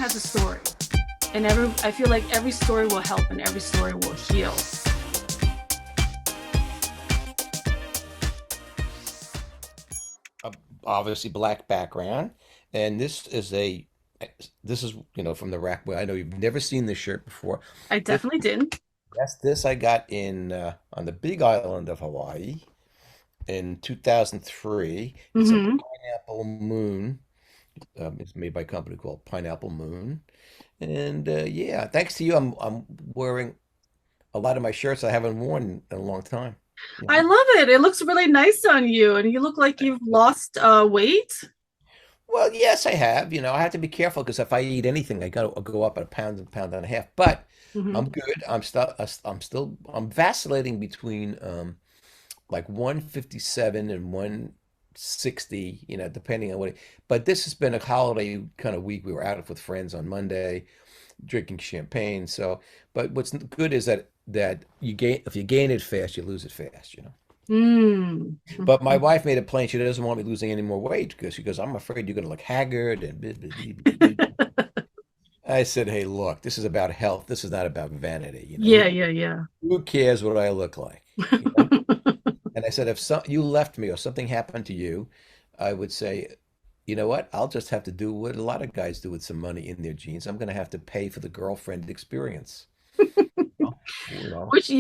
has a story, and I feel like every story will help and every story will heal. a obviously black background, and this is from the rack. Where I know you've never seen this shirt before. I This definitely didn't. Yes, this I got in on the Big Island of Hawaii in 2003. It's a Hmm. pineapple moon. It's made by a company called Pineapple Moon, and yeah, thanks to you, I'm wearing a lot of my shirts I haven't worn in a long time. You I know? love it. It looks really nice on you, and you look like you've lost weight. Well, yes, I have. I have to be careful because if I eat anything, I got to go up at a pound and a half. But Hmm. I'm good. I'm vacillating between like 157 and 160, depending on but this has been a holiday kind of week. We were out with friends on Monday, drinking champagne. So, but what's good is that you gain if you gain it fast, you lose it fast. Mm. But my wife made it plain she doesn't want me losing any more weight because she goes, I'm afraid you're going to look haggard and blah, blah, blah, blah, blah. I said, hey, look, this is about health. This is not about vanity. Yeah, yeah, yeah. Who cares what I look like? You know? And I said, if you left me or something happened to you, I would say, you know what? I'll just have to do what a lot of guys do with some money in their jeans. I'm going to have to pay for the girlfriend experience. Oh, you know. Which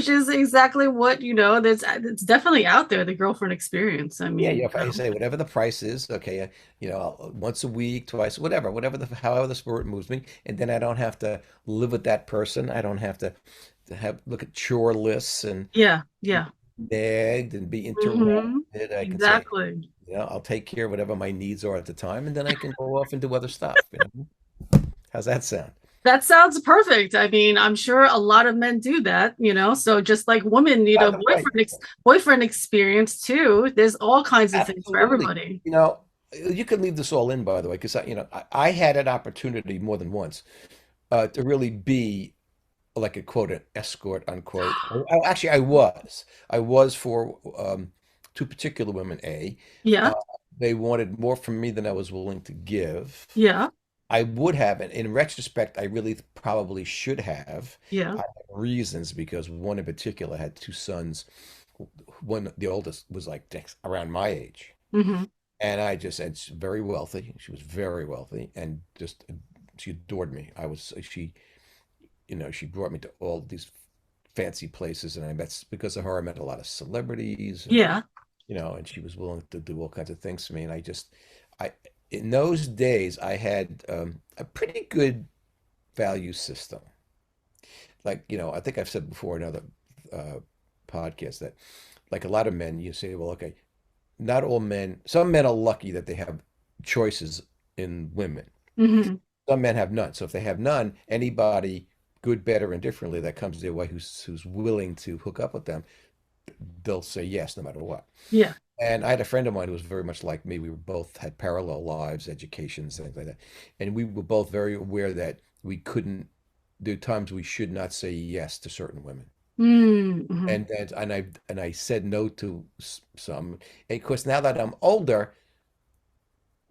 is exactly what, that's it's definitely out there, the girlfriend experience. I Yeah, mean, yeah. If I say whatever the price is, okay, once a week, twice, whatever however the spirit moves me, and then I don't have to live with that person. I don't have to have look at chore lists and yeah, be yeah. nagged and be Hmm. interrupted. I can say, Exactly. I'll take care of whatever my needs are at the time, and then I can go off and do other stuff. How's that sound? That sounds perfect. I mean, I'm sure a lot of men do that, so just like women need By a the way, boyfriend experience too. There's all kinds of things for absolutely. everybody. You can leave this all in, by the way, because I had an opportunity more than once to really be like a quote an escort unquote. Actually, I was for two particular women. Uh, Yeah, they wanted more from me than I was willing to give. yeah, I would have, and in retrospect, I really probably should have. yeah. I had reasons because one in particular had two sons. One, the oldest, was like around my age, Hmm. and I just said she's very wealthy. She was very wealthy, and just she adored me. She brought me to all these fancy places, and I met because of her. I met a lot of celebrities, and Yeah. and she was willing to do all kinds of things for me. And I in those days, I had a pretty good value system. Like I think I've said before in other uh, podcasts that like a lot of men, you say, well, okay, not all men. Some men are lucky that they have choices in women. Hmm. Some men have none. So if they have none, anybody, good, better, and differently, that comes their way who's willing to hook up with them, they'll say yes no matter what. Yeah. And I had a friend of mine who was very much like me. We were both had parallel lives, educations, things like that. And we were both very aware that we couldn't, there are times we should not say yes to certain women. Mm-hmm. And I said no to some. And of course, now that I'm older,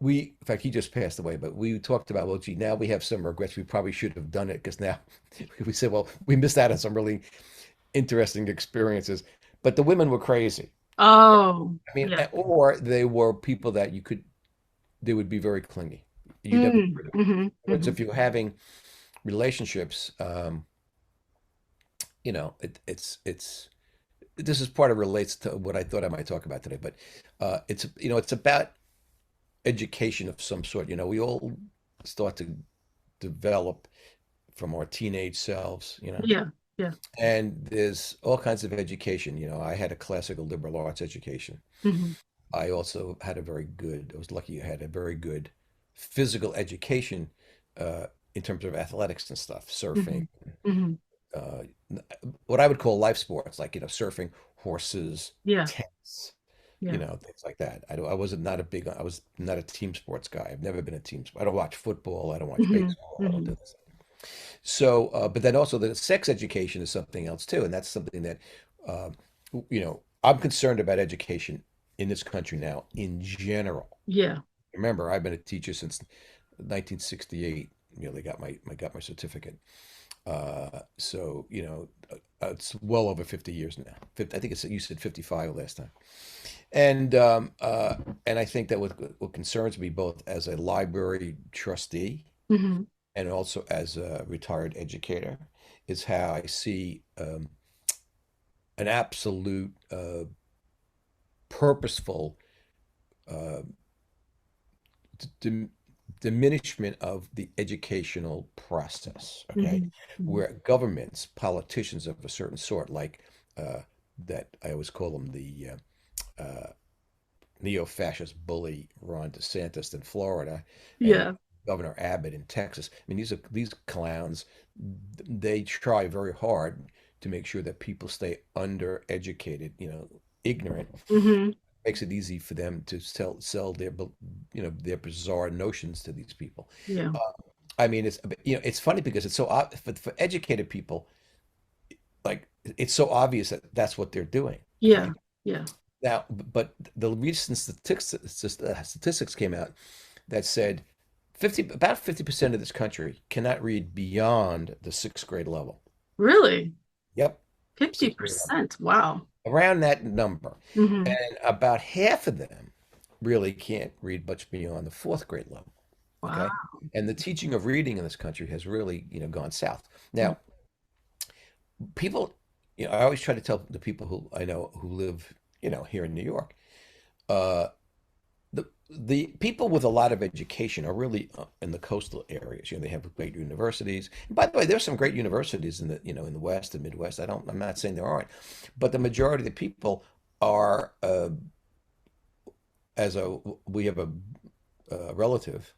in fact, he just passed away, but we talked about, well, gee, now we have some regrets. We probably should have done it because now we said, well, we missed out on some really interesting experiences. But the women were crazy. Oh, I mean, yeah. or they were people that they would be very clingy. You never, in Mm-hmm. Hmm. other words, Hmm. if you're having relationships, this is part of relates to what I thought I might talk about today, but it's about education of some sort. We all start to develop from our teenage selves. Yeah, yeah. And there's all kinds of education. I had a classical liberal arts education. Hmm. I also I was lucky I had a very good physical education in terms of athletics and stuff, surfing, Hmm. Hmm. uh, what I would call life sports, like, surfing, horses, Yeah, tennis, yeah. things like that. I was not a team sports guy. I've never been a team sport. I don't watch football. I don't watch Hmm. baseball. I don't Hmm. do this. So, but then also the sex education is something else too, and that's something that, uh, I'm concerned about education in this country now in general. Yeah. Remember, I've been a teacher since 1968, they got my certificate. So it's well over 50 years now. 50, I think you said 55 last time. And I think that what concerns me both as a library trustee Hmm. and also as a retired educator is how I see an absolute purposeful uh, dim diminishment of the educational process, okay? Hmm. Hmm. Where governments, politicians of a certain sort, like uh, that I always call them the neo-fascist bully Ron DeSantis in Florida and Yeah. Governor Abbott in Texas. I mean, these clowns, they try very hard to make sure that people stay undereducated, ignorant. Hmm. Makes it easy for them to sell their bizarre notions to these people. Yeah. Uh, I mean, it's funny because it's for educated people, like it's so obvious that that's what they're doing. Okay. Yeah. Yeah. Now, but the recent statistics came out that said about 50% of this country cannot read beyond the sixth grade level. Really? Yep, sixth grade level. 50%. Wow. Around that number. Hmm. And about half of them really can't read much beyond the fourth grade level. Wow. Okay. And the teaching of reading in this country has really, gone south. Now, people, I always try to tell the people who I know who live, here in New York, uh, the people with a lot of education are really in the coastal areas. They have great universities. And by the way, there's some great universities in the West and Midwest. I'm not saying there aren't, but the majority of the people are, we have a relative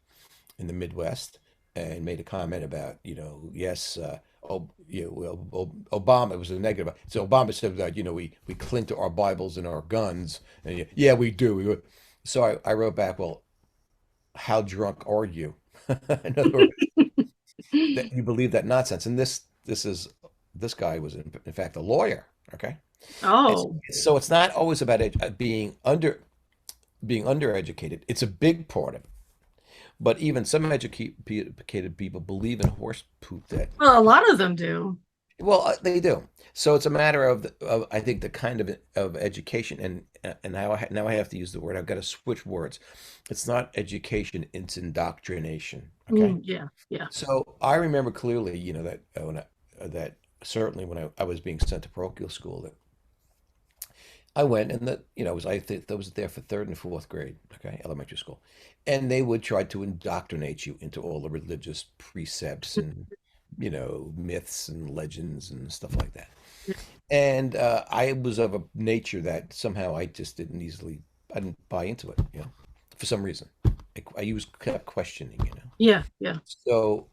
in the Midwest and made a comment about, yes, well, Obama was a negative. So Obama said that, we cling to our Bibles and our guns. And yeah, we do. So I wrote back, well, how drunk are you? In other words, that you believe that nonsense. And this guy was in fact a lawyer. Okay. Oh, So it's not always about being undereducated. It's a big part of it. But even some educated people believe in horse poop that, well, a lot of them do. well, they do. So it's a matter of I think the kind of education and now I have to use the word. I've got to switch words. It's not education, it's indoctrination. Okay. Yeah. Yeah. So I remember clearly, that certainly when I was being sent to parochial school, that I went and I think that was there for third and fourth grade, okay, elementary school. And they would try to indoctrinate you into all the religious precepts and, myths and legends and stuff like that. And I was of a nature that somehow I didn't buy into it, for some reason. Kept questioning, Yeah. Yeah. So,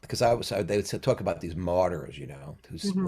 because they would talk about these martyrs, who Hmm.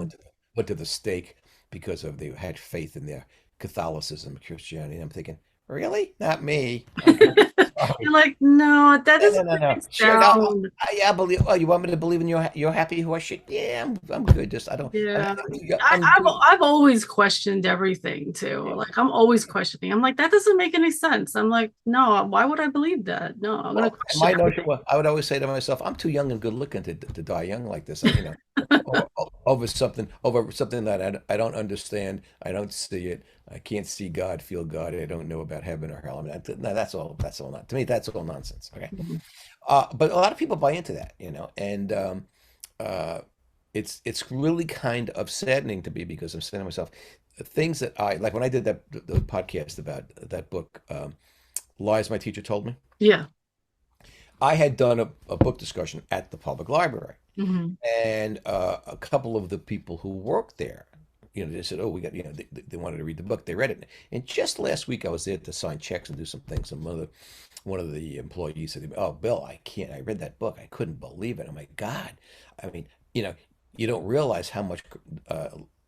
went to the stake because they had faith in their Catholicism, Christianity. And I'm thinking, really? Not me. Okay, sorry. You're like, no, that No, no, doesn't no, no. really Sure. No, sound. yeah, I believe. Oh, you want me to believe in your happy horse shit? Yeah, I'm good. Just I don't. Yeah. I'm good. I've always questioned everything too. Like I'm always questioning. I'm like, that doesn't make any sense. I'm like, no, why would I believe that? No, I'm gonna Well, question my notion was, I would always say to myself, I'm too young and good looking to die young like this. Over, over something that I don't understand. I don't see it. I can't see God, feel God. I don't know about heaven or hell. I mean, no, that's all. That's all not to me. That's all nonsense. Okay, everything. but a lot of people buy into that, and uh, it's really kind of saddening to me because I'm saying to myself, things that I like when I did the podcast about that book, Lies My Teacher Told Me. Yeah. I had done a book discussion at the public library, Hmm. and a couple of the people who worked there, they said, "Oh, we got," they wanted to read the book. They read it, and just last week I was there to sign checks and do some things. And one of the employees said, "Oh, Bill, I can't. I read that book. I couldn't believe it. Oh my God! I mean, you don't realize how much."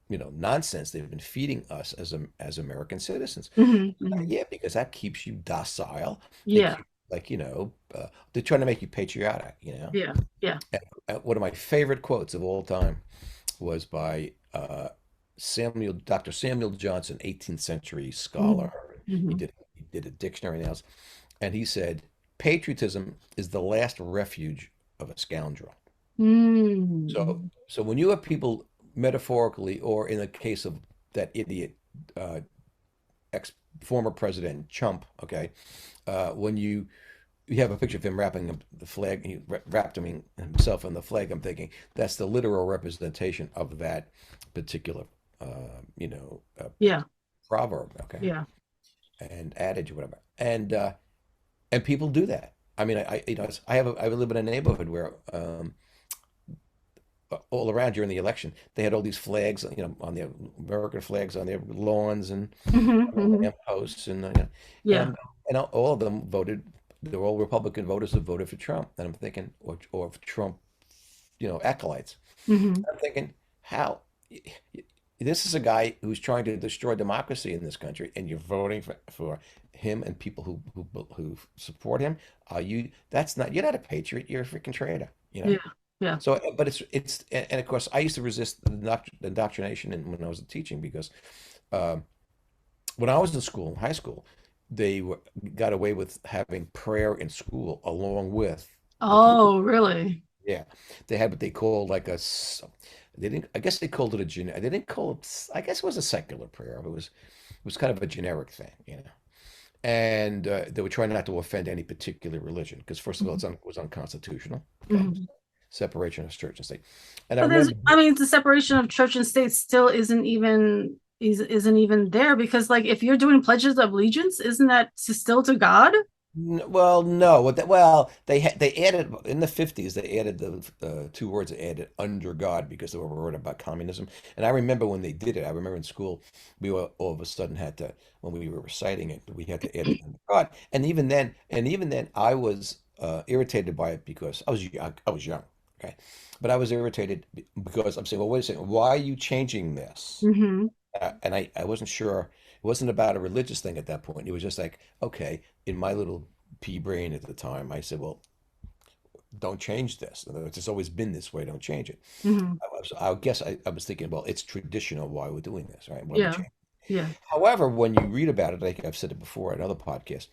Nonsense they've been feeding us as American citizens. Hmm. Hmm. Yeah, because that keeps you docile. They Yeah. keep like they're trying to make you patriotic. Yeah. Yeah. One of my favorite quotes of all time was by Dr. Samuel Johnson, 18th century Hmm. scholar. He Hmm. did he did a dictionary analysis, and he said, "Patriotism is the last refuge of a scoundrel. So, Mm. so when you have people metaphorically, or in the case of that idiot uh, ex former president Trump, okay, when you have a picture of him wrapping up the flag, he wrapped himself in the flag. I'm thinking that's the literal representation of that particular, you know, Yeah. proverb, okay, Yeah. and adage or whatever, and people do that. I mean, I live in a neighborhood where all around during the election, they had all these flags, on their American flags on their lawns and Hmm. on the Hmm. lamp posts, Yeah. and and all of them voted. They're all Republican voters who voted for Trump, and I'm thinking, or for Trump, acolytes. Hmm. I'm thinking, how this is a guy who's trying to destroy democracy in this country, and you're voting for him and people who support him. That's not, you're not a patriot. You're a freaking traitor. Yeah. Yeah. So, but and of course, I used to resist the indoctrination when I was teaching because um, when I was in school, high school, got away with having prayer in school along with the police. Oh, really? Yeah, they had what they called like they didn't. I guess they called it a They didn't call it. I guess it was a secular prayer. It was kind of a generic thing. And they were trying not to offend any particular religion because, first of all, Mhm. it was unconstitutional. Okay, Mhm. separation of church and state. And I But there's, remember, I mean, the separation of church and state still isn't even there because, like, if you're doing pledges of allegiance, isn't that still to God? well, no, they added in the 50s. They added the two words. They added under God because they were worried about communism. And I remember when they did it. I remember in school we all of a sudden had to, when we were reciting it, we had to add the under God. And even then, I was irritated by it because I was young, okay, but I was irritated because I'm saying, well, wait a second, why are you changing this? Hmm. And I wasn't sure. It wasn't about a religious thing at that point. It was just like, okay, in my little pea brain at the time, I said, well, don't change this. In other words, it's always been this way. Don't change it. Hmm. I guess I was thinking, well, it's traditional why we're doing this, right? Why we Yeah. change. Yeah. However, when you read about it, like I've said it before in other podcasts,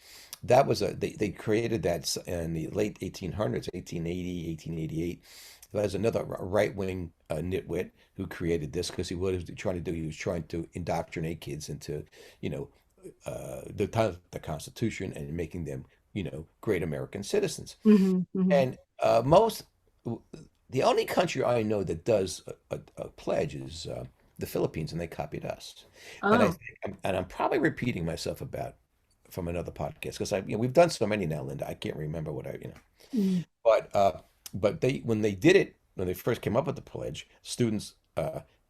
they created that in the late 1800s, 1880, 1888. There's another right-wing nitwit who created this because was trying to do. He was trying to indoctrinate kids into, you know, the Constitution and making them, great American citizens. Hmm. Hmm. And the only country I know that does a pledge is the Philippines, and they copied us. And I Oh. think, and I'm probably repeating myself about from another podcast because we've done so many now, Linda. I can't remember what Mm. but when they did it, when they first came up with the pledge, students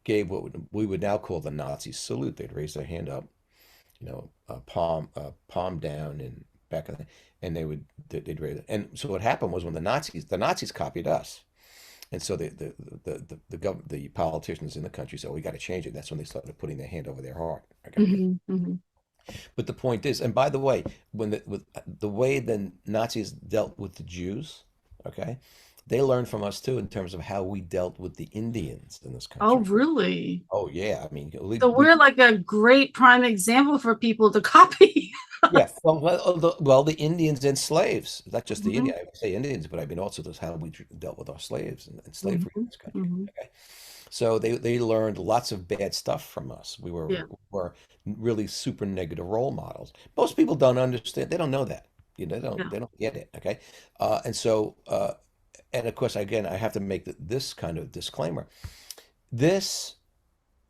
gave what we would now call the Nazi salute. They'd raise their hand up, palm down and back of and they'd raise it. And so what happened was when the Nazis copied us, and so the politicians in the country said, "Oh, we got to change it." That's when they started putting their hand over their heart. Okay, Hmm. Hmm. but the point is, and by the way, with the way the Nazis dealt with the Jews, okay, they learned from us too in terms of how we dealt with the Indians in this Oh, country. really? Oh yeah, I mean, So we're like a great prime example for people to copy. yeah, well, the Indians and slaves, not just the Hmm. Indian. I say Indians, but I mean also this how we dealt with our slaves and Hmm. slavery in this country. Hmm. Okay, so they learned lots of bad stuff from us. Yeah. We were really super negative role models. Most people don't understand. They don't know that. They don't Yeah. they don't get it. Okay, and of course, again, I have to make this kind of disclaimer. This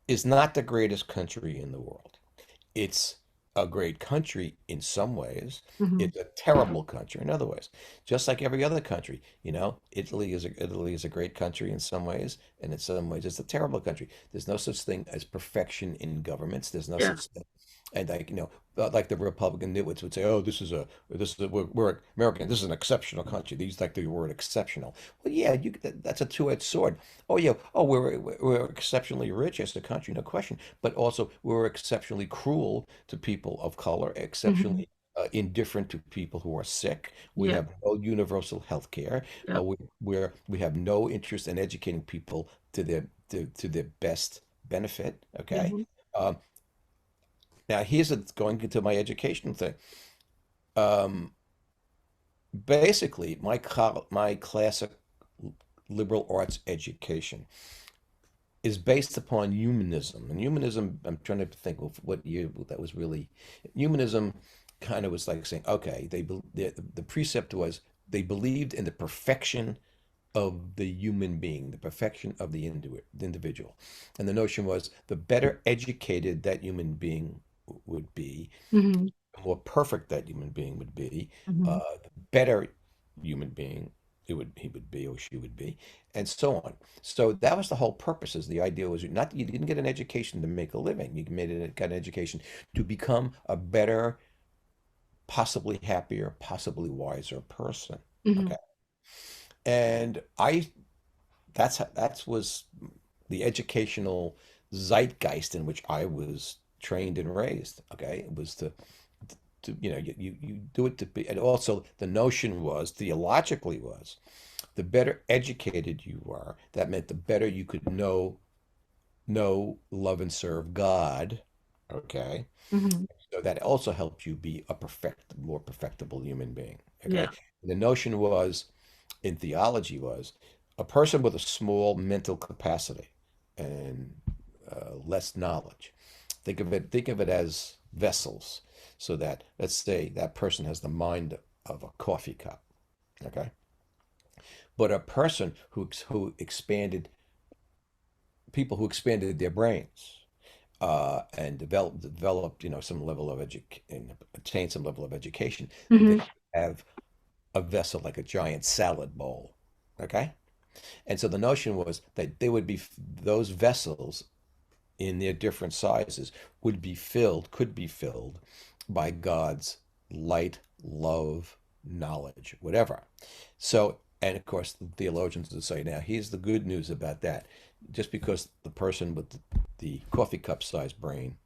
is not the greatest country in the world. It's a great country in some ways. Hmm. It's a terrible country in other ways. Just like every other country, Italy is a great country in some ways, and in some ways it's a terrible country. There's no such thing as perfection in governments. There's no Yeah. such thing. And like the Republican nitwits would say, "Oh, we're American. This is an exceptional country." These like the word exceptional. Well, yeah, that's a two-edged sword. Oh yeah. Oh, we're exceptionally rich as a country, no question. But also, we're exceptionally cruel to people of color, Hmm. exceptionally indifferent to people who are sick. We Yeah. have no universal health care. Yeah. We have no interest in educating people to their best benefit. Okay. Hmm. Um, Now, going into my education thing. Um, Basically, my classic liberal arts education is based upon humanism. And humanism, I'm trying to think of what year that was really. Humanism kind of was like saying, okay, the precept was they believed in the perfection of the human being, the perfection of the individual. And the notion was the better educated that human being would be, Hmm. the more perfect that human being would be, Hmm. the better human being he would be or she would be, and so on. So that was the whole purpose. Is the idea was not you didn't get an education to make a living. You got an education to become a better, possibly happier, possibly wiser person. Hmm. Okay, and I that was the educational zeitgeist in which I was trained and raised. Okay, it was to you do it to be, and also the notion was theologically was the better educated you were, that meant the better you could know, love, and serve God. Okay, Hmm. so that also helped you be a more perfectible human being. Okay, Yeah. the notion was in theology was a person with a small mental capacity and less knowledge. Think of it as vessels, so that let's say that person has the mind of a coffee cup. Okay, but a person who expanded people who expanded their brains and developed some level of and attained some level of education, they Hmm. have a vessel like a giant salad bowl. Okay, and so the notion was that they would be those vessels in their different sizes could be filled by God's light, love, knowledge, whatever. So, and of course, the theologians would say, now, here's the good news about that. Just because the person with the coffee cup sized brain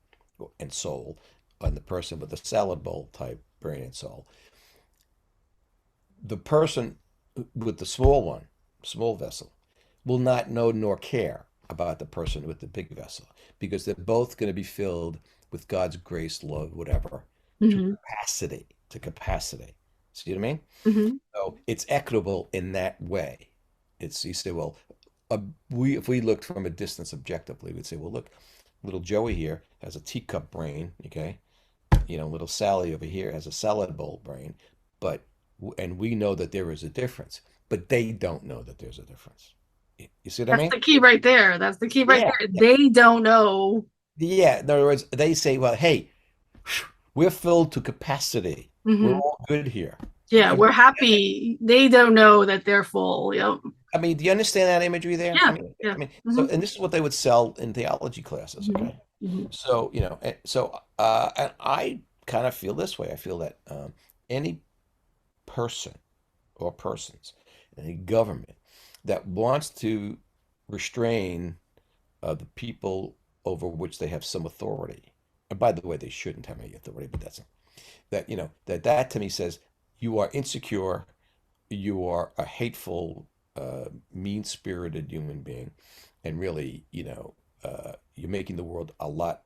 and soul, and the person with the salad bowl type brain and soul, the person with the small vessel, will not know nor care about the person with the big vessel because they're both going to be filled with God's grace, love, whatever, Hmm. to capacity. See what I mean? Hmm. So it's equitable in that way. It's you say, well, we if we looked from a distance objectively, we'd say, well, look, little Joey here has a teacup brain, okay? Little Sally over here has a salad bowl brain, but and we know that there is a difference, but they don't know that there's a difference. You see what I That's mean? the key right there. That's the key right Yeah, there. yeah, They don't know. yeah. In other words, they say, well, hey, we're filled to capacity. We're Hmm. all good here. Yeah, we're happy. They don't know that they're full. Yep. I mean, do you understand that imagery there? Yeah. Yeah. So, Hmm. and this is what they would sell in theology classes, Hmm. okay? Hmm. So, and I kind of feel this way. I feel that any person or persons, any government that wants to restrain the people over which they have some authority. And by the way, they shouldn't have any authority, but that's that, that to me says you are insecure, you are a hateful, mean-spirited human being, and really, you're making the world a lot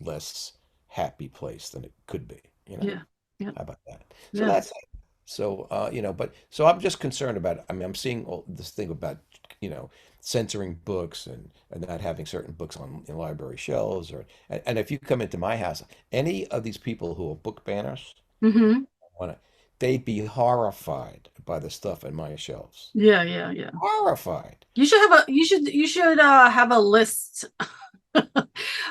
less happy place than it could be, Yeah. Yeah. How about that? So Yeah. that's it. So, but so I'm just concerned about, I mean, I'm seeing all this thing about, censoring books and not having certain books on in library shelves and if you come into my house, any of these people who are book banners, Hmm. wanna, they'd be horrified by the stuff in my shelves. Yeah. Yeah. Yeah. Horrified. You should have a you should have a list of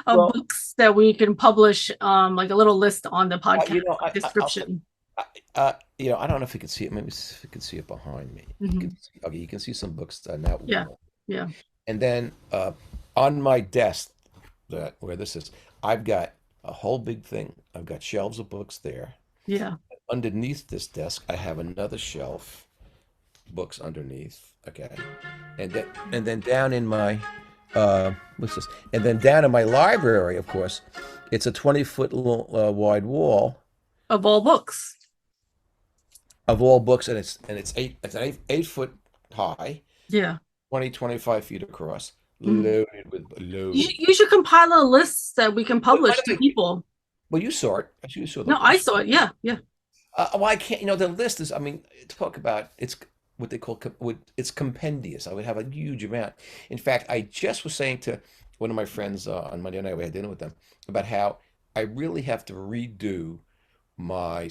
Well, books that we can publish, like a little list on the podcast you know, I'll say, description. I don't know if you can see it. Maybe if you can see it behind me. Hmm. Okay, you can see some books now. Yeah. Yeah. And then on my desk, that where this is, I've got a whole big thing. I've got shelves of books there. Yeah. Underneath this desk, I have another shelf, books underneath. Okay, and then down in my what's this? And then down in my library, of course, it's a 20-foot wide wall Of all books. of all books, and it's an 8 foot high, Yeah. 25 feet across, Mhm. loaded. You should compile a list that we can By publish the to way, people. well, you saw it. You saw the No, I list. saw it. Yeah. Yeah. Well, I can't. The list is. I mean, talk about it's. what they call it's compendious. I would have a huge amount. In fact, I just was saying to one of my friends on Monday night, we had dinner with them about how I really have to redo my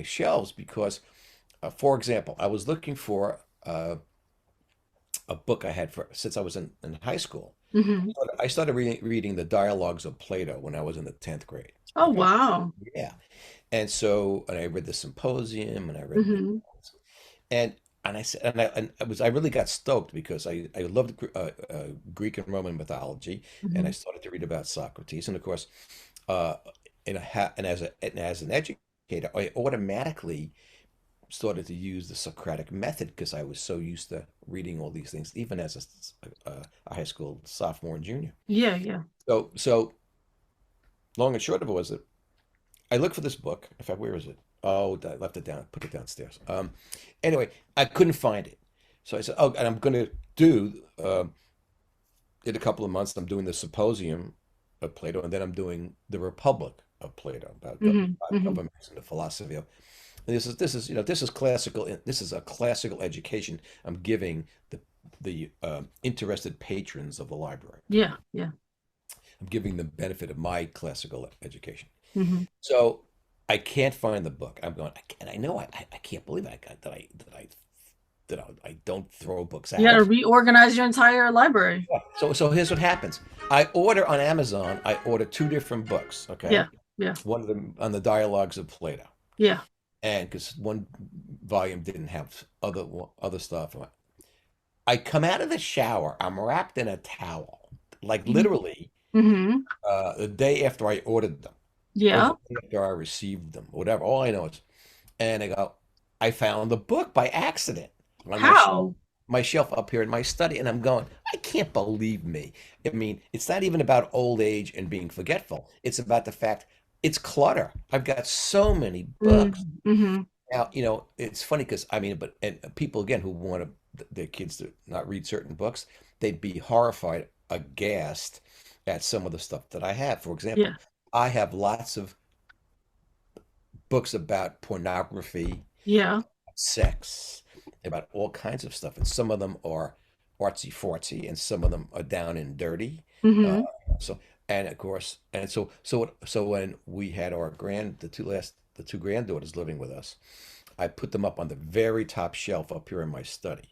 shelves because, for example, I was looking for a book I had for since I was in high school. Hmm. I started reading the dialogues of Plato when I was in the 10th grade. Oh, Okay. wow. Yeah. And I read the Symposium and I read Hmm. and I said and I really got stoked because I loved Greek and Roman mythology and I Hmm. started to read about Socrates and of course uh and as an educator I automatically started to use the Socratic method because I was so used to reading all these things even as a high school sophomore and junior. Yeah, yeah. So long and short of it was that I looked for this book. In fact, where is it? Oh, I left it down, put it downstairs. Anyway, I couldn't find it. So I said, oh, and I'm going to do, in a couple of months, I'm doing the Symposium of Plato, and then I'm doing the Republic of Plato Hmm. about Hmm. governments and the philosophy of. And this is classical. This is a classical education I'm giving the interested patrons of the library. Yeah, yeah. I'm giving them benefit of my classical education. Hmm. So I can't find the book. I'm going, and I know I can't believe I don't throw books You got to out. reorganize your entire library. So here's what happens. I order on Amazon. I order two different books. Yeah, Okay, yeah, one of them on the dialogues of Plato, yeah. and because one volume didn't have other stuff. I come out of the shower. I'm wrapped in a towel, like literally Hmm. the day after I ordered them, or the Yeah. day after I received them, whatever. All I know is and I go, I found the book by accident on How? my shelf up here in my study, and I'm going, I can't believe me. I mean, it's not even about old age and being forgetful. It's about the fact it's clutter. I've got so many books. Mm-hmm. Now, it's funny because I mean, but and people again who want their kids to not read certain books, they'd be horrified, aghast at some of the stuff that I have. For Yeah. example, I have lots of books about pornography, Yeah. sex, about all kinds of stuff. And some of them are artsy fartsy, and some of them are down and dirty. Uh, Hmm. so, and of course, and so when we had the two granddaughters living with us, I put them up on the very top shelf up here in my study.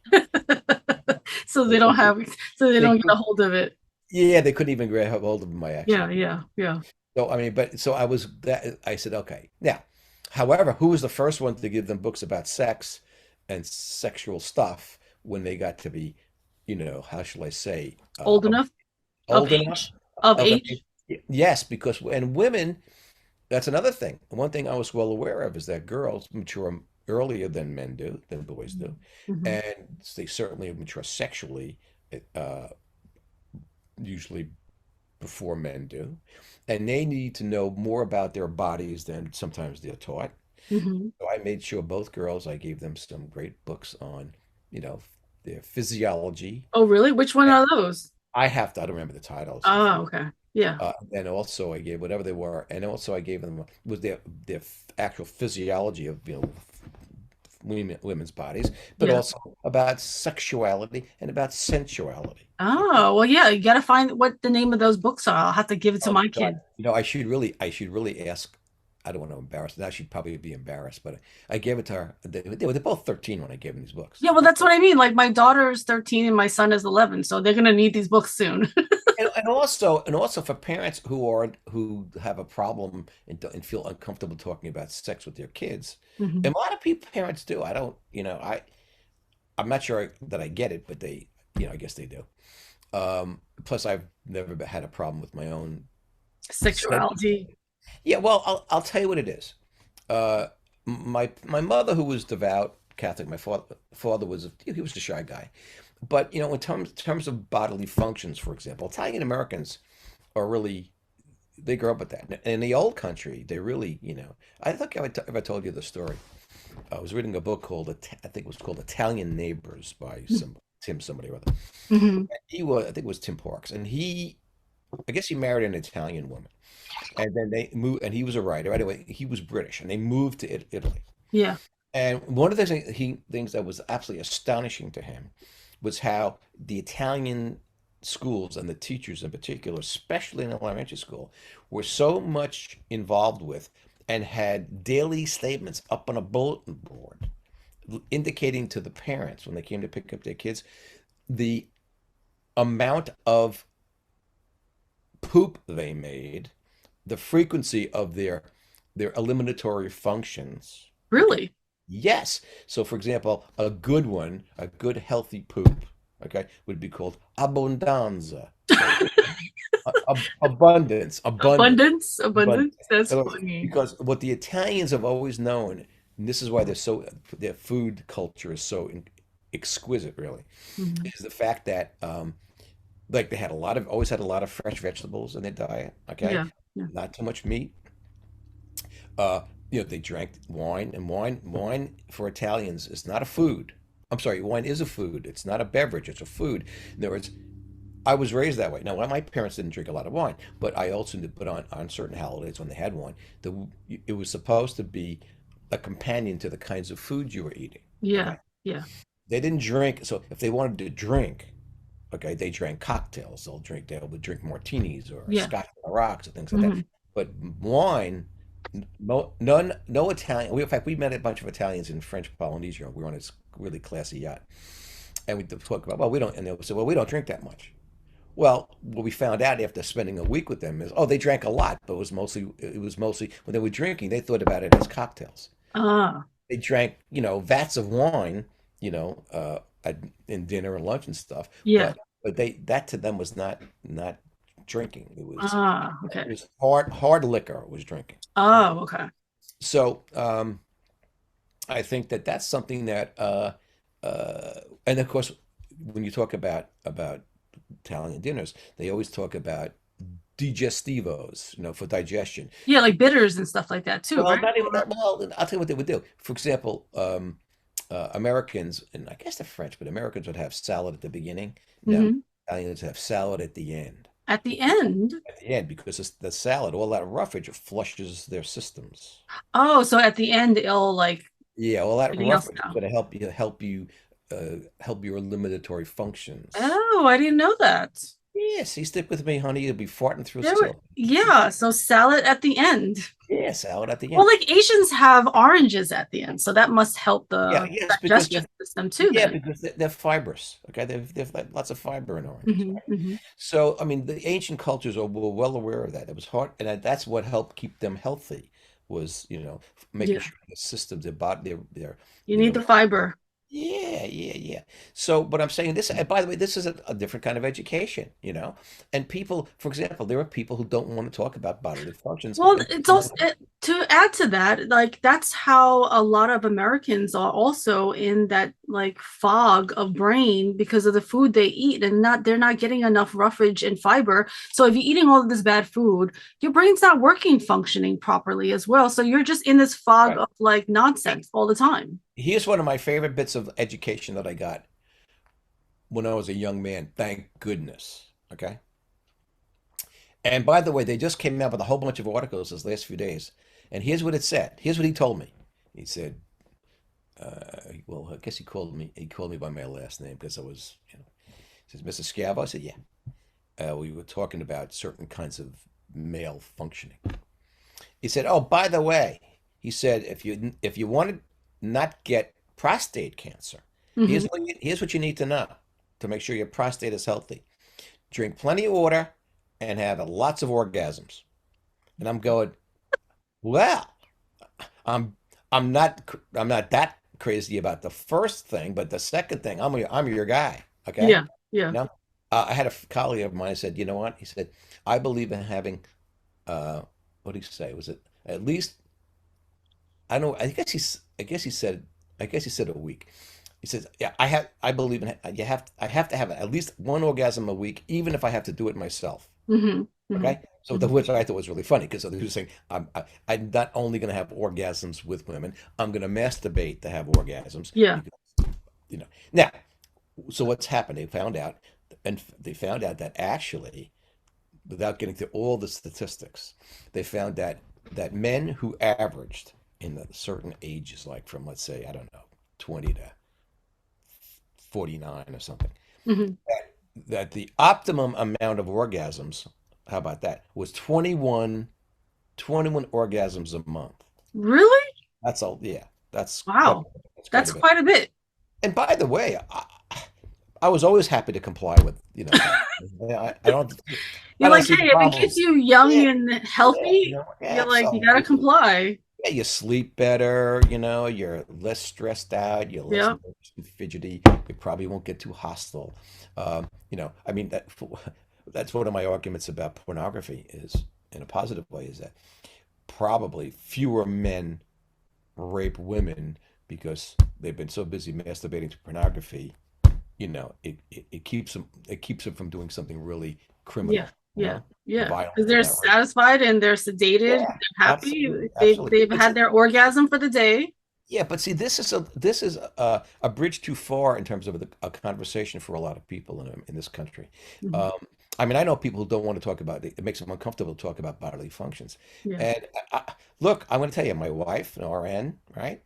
So they They, don't have, so they they don't get a could, hold of it. yeah, they couldn't even grab hold of my Yeah, actual. yeah, yeah. So I mean, but so I was that I said, okay. Now, however, who was the first one to give them books about sex and sexual stuff when they got to be, how shall I say, Old enough of old enough age, of of age. yes, because and women, that's another thing. One thing I was well aware of is that girls mature earlier than men do, than boys do, Hmm. and they certainly mature sexually, uh, usually before men do, and they need to know more about their bodies than sometimes they're taught. Hmm. So I made sure both girls, I gave them some great books on, you know, their physiology. Oh, really? Which one And are those? I don't remember the titles. Oh, okay. Yeah. And also I gave whatever they were, and also I gave them was their actual physiology of women's bodies, but Yeah. also about sexuality and about sensuality. Okay. Oh, well, yeah, you gotta find what the name of those books are. I'll have to give it to Oh my God. kid. I should really ask. I don't want to embarrass her. Now she'd probably be embarrassed, but I gave it to her. They're both 13 when I gave them these books. Yeah, well, that's what I mean. Like my daughter is 13 and my son is 11, so they're gonna need these books soon. And also for parents who have a problem and feel uncomfortable talking about sex with their kids, Hmm. and a lot of people parents do. I don't, I'm not sure that I get it, but they, I guess they do. Plus, I've never had a problem with my own sex. Sexuality. Yeah, well, I'll tell you what it is. Uh, my mother, who was devout Catholic, my father was he was a shy guy, but in terms of bodily functions, for example, Italian Americans are really they grow up with that. In the old country, they really, I think if I told you the story. I was reading a book called I think it was called Italian Neighbors by somebody or other. Hmm. I think it was Tim Parks, and I guess he married an Italian woman. And then they moved, and he was a writer. Anyway, he was British, and they moved to Italy. Yeah. And one of the things that was absolutely astonishing to him was how the Italian schools and the teachers in particular, especially in elementary school, were so much involved with and had daily statements up on a bulletin board indicating to the parents when they came to pick up their kids the amount of poop they made, the frequency of their eliminatory functions. Okay. Really? Yes. So, for example, a good one, a good healthy poop, okay, would be called abbondanza. Okay. Abundance, abundance, Abundance, abundance. abundance. That's So, funny. because what the Italians have always known, and this is why their food culture is so exquisite, really, Mhm. is the fact that like they had always had a lot of fresh vegetables in their diet. Okay, Yeah. Yeah. not too much meat. Uh, they drank wine, and wine for Italians is not a food. I'm sorry, wine is a food. It's not a beverage. It's a food. In other words, I was raised that way. Now, my parents didn't drink a lot of wine, but I also did put on certain holidays when they had wine. It was supposed to be a companion to the kinds of food you were eating. Yeah. Okay, Yeah. they didn't drink. So if they wanted to drink, okay, they drank cocktails. They would drink martinis or Yeah. scotch on the rocks or things like that. Hmm. But wine, no Italian. In fact, we met a bunch of Italians in French Polynesia. We were on this really classy yacht, and we talk about, well, we don't, and they said, well, we don't drink that much. Well, what we found out after spending a week with them is, oh, they drank a lot, but it was mostly when they were drinking, they thought about it as cocktails. Ah, They drank, vats of wine, in dinner and lunch and stuff. yeah. But that to them was not drinking. It was Ah, it okay. was hard liquor was drinking. Okay. Oh, okay. So I think that that's something that and of course when you talk about Italian dinners, they always talk about digestivos, for digestion. Yeah, like bitters and stuff like that too, Well, right? not even Or- that. Well, I'll tell you what they would do. For example, Americans, and I guess the French, but Americans would have salad at the beginning. No, Mhm. Italians have salad at the end. At the end. At the end, because the salad, all that roughage flushes their systems. Oh, so at the end it'll like Yeah, all that everything else roughage is now. going to help your eliminatory functions. Oh, I didn't know that. Yes, you stick with me, honey. You'll be farting through There were, syllabus. yeah, so salad at the end. Yeah, salad at the Well, end. like Asians have oranges at the end, so that must help Yeah, the yes, because digestion system too yeah, then. because they're fibrous. Okay, they've like lots of fiber in oranges. Hmm. Hmm. So, I mean, the ancient cultures were well aware of that. It was hard, and that's what helped keep them healthy was, making Yeah, sure the systems, their body, their, you you need know, the fiber. yeah, yeah, yeah. So, but I'm saying this, and by the way, this is a different kind of education, and people, for example, there are people who don't want to talk about bodily functions. Well, it's also to add to that, like that's how a lot of Americans are also in that like fog of brain because of the food they eat and not they're not getting enough roughage and fiber. So if you're eating all of this bad food, your brain's not working functioning properly as well. So you're just in this fog Right. of like nonsense all the time. Here's one of my favorite bits of education that I got when I was a young man. Thank goodness. Okay. And by the way, they just came out with a whole bunch of articles this last few days. And here's what it said. Here's what he told me. He said, well, I guess he called me by my last name because I was, he says, Mr. Schiavo. I said, yeah. We were talking about certain kinds of male functioning. He said, oh, by the way, he said, if you want to not get prostate cancer, here's Mhm. here's what you need to know to make sure your prostate is healthy. Drink plenty of water and have lots of orgasms. And I'm going, well, I'm I'm not that crazy about the first thing, but the second thing, I'm your guy. Okay, Yeah, yeah. you know. I had a colleague of mine said, you know what? He said, I believe in having what did he say? Was it at least I don't know. I guess he said a week. He says, yeah, I believe in I have to have at least one orgasm a week, even if I have to do it myself. Hmm. Hmm. Okay, so which I thought was really funny because he was saying I'm not only going to have orgasms with women, I'm going to masturbate to have orgasms Yeah. because now. So what's happened? They found out that actually, without getting to all the statistics, they found that men who averaged in the certain ages, like from, let's say, I don't know, 20 to 49 or something, Hmm. that the optimum amount of orgasms, how about that, was 21 orgasms a month. Really? That's all. Yeah, that's quite Wow. that's quite That's a bit. quite a bit. And by the way, I was always happy to comply with, that. I You're don't like, see the hey, if it keeps problem. you young Yeah, and yeah, healthy, yeah, you're like, you gotta absolutely. comply. Yeah, you sleep better, you're less stressed out, you're less Yeah. nervous and fidgety, you probably won't get too hostile. I mean that's one of my arguments about pornography is, in a positive way, is that probably fewer men rape women because they've been so busy masturbating to pornography, it keeps them from doing something really Yeah. criminal, Yeah. Yeah. violent Because and they're outrageous. sasatisfied and they're sedated, Yeah, they're absolutely, happy. They've absolutely. they've But had see, their orgasm for the day. yeah, but see, this is a bridge too far in terms of a conversation for a lot of people in this country. Mhm. Um, I mean, I know people who don't want to talk about it. It makes them uncomfortable to talk about bodily functions. Yeah. And look, I'm going to tell you, my wife, an RN, right?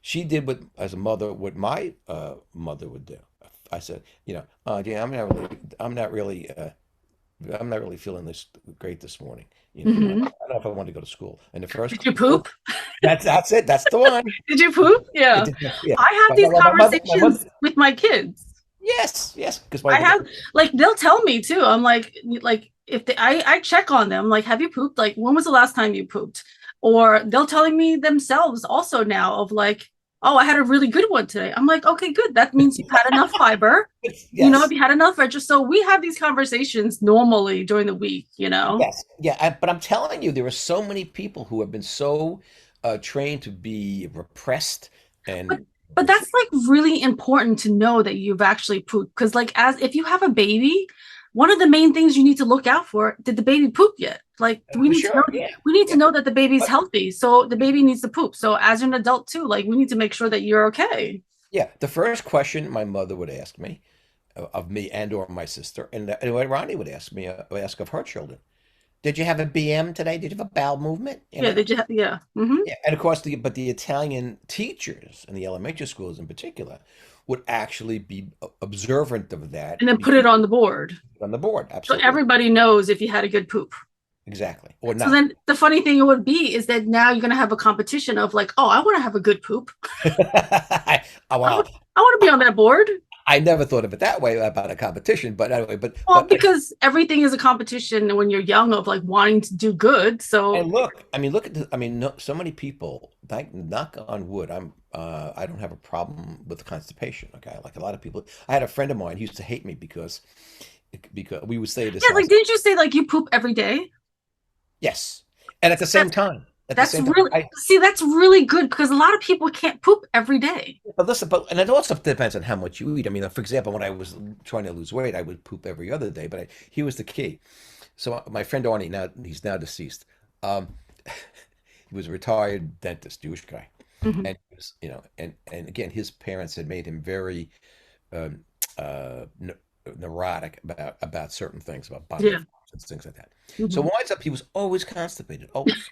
She did what, as a mother, what my mother would do. I said, yeah, I'm not really feeling this great this morning. I Hmm. don't know if I want to go to school. And the first, Did you poop? that's it. That's the one. Did you poop? It Yeah. did, yeah. I have these My mother, conversations with my kids. yes, yes, because I have like they'll tell me too. I'm like if they I check on them, like, have you pooped? Like, when was the last time you pooped? Or they'll telling me themselves also now of like, oh, I had a really good one today. I'm like, okay, good. That means you've had enough fiber. If yes, you had enough veg. So we have these conversations normally during the week. yes, yeah. But I'm telling you, there are so many people who have been so trained to be repressed But and but that's like really important to know that you've actually pooped because like as if you have a baby, one of the main things you need to look out for, did the baby poop yet? Like we for need to know sure, yeah, we need to yeah. know that the baby's But healthy. So the baby needs to poop. So as an adult too, like we need to make sure that you're okay. yeah, the first question my mother would ask me, of me and or my sister, and what Ronnie would ask of her children. Did you have a BM today? Did you have a bowel movement? Yeah, yeah. Yeah, and of course, the Italian teachers in the elementary schools in particular would actually be observant of that And then put it on the board. on the board. So Absolutely, everybody knows if you had a good poop. exactly, or So not. then the funny thing it would be is that now you're gonna have a competition of like, oh, I want to have a good poop. Oh, I want well, I want to be on that board. I never thought of it that way about a competition, but anyway, Well, because everything is a competition when you're young of like wanting to do good. So and look, I mean, look at I mean, no, so many people. Like, knock on wood, I don't have a problem with constipation. Okay, like a lot of people. I had a friend of mine. He used to hate me because we would stay at his yeah, like house. didn't you say like you poop every day? Yes. And at the same That's time, that's really see that's really good because a lot of people can't poop every day. but listen, and it also depends on how much you eat. I mean, for example, when I was trying to lose weight, I would poop every other day, but he was the key. So my friend Arnie, now he's now deceased. Um, he was a retired dentist, Jewish guy, Mhm. and he was, and again, his parents had made him very um, neurotic about certain things, about bodily Yeah. functions, things like that. So Mhm. winds up, he was always constipated, always.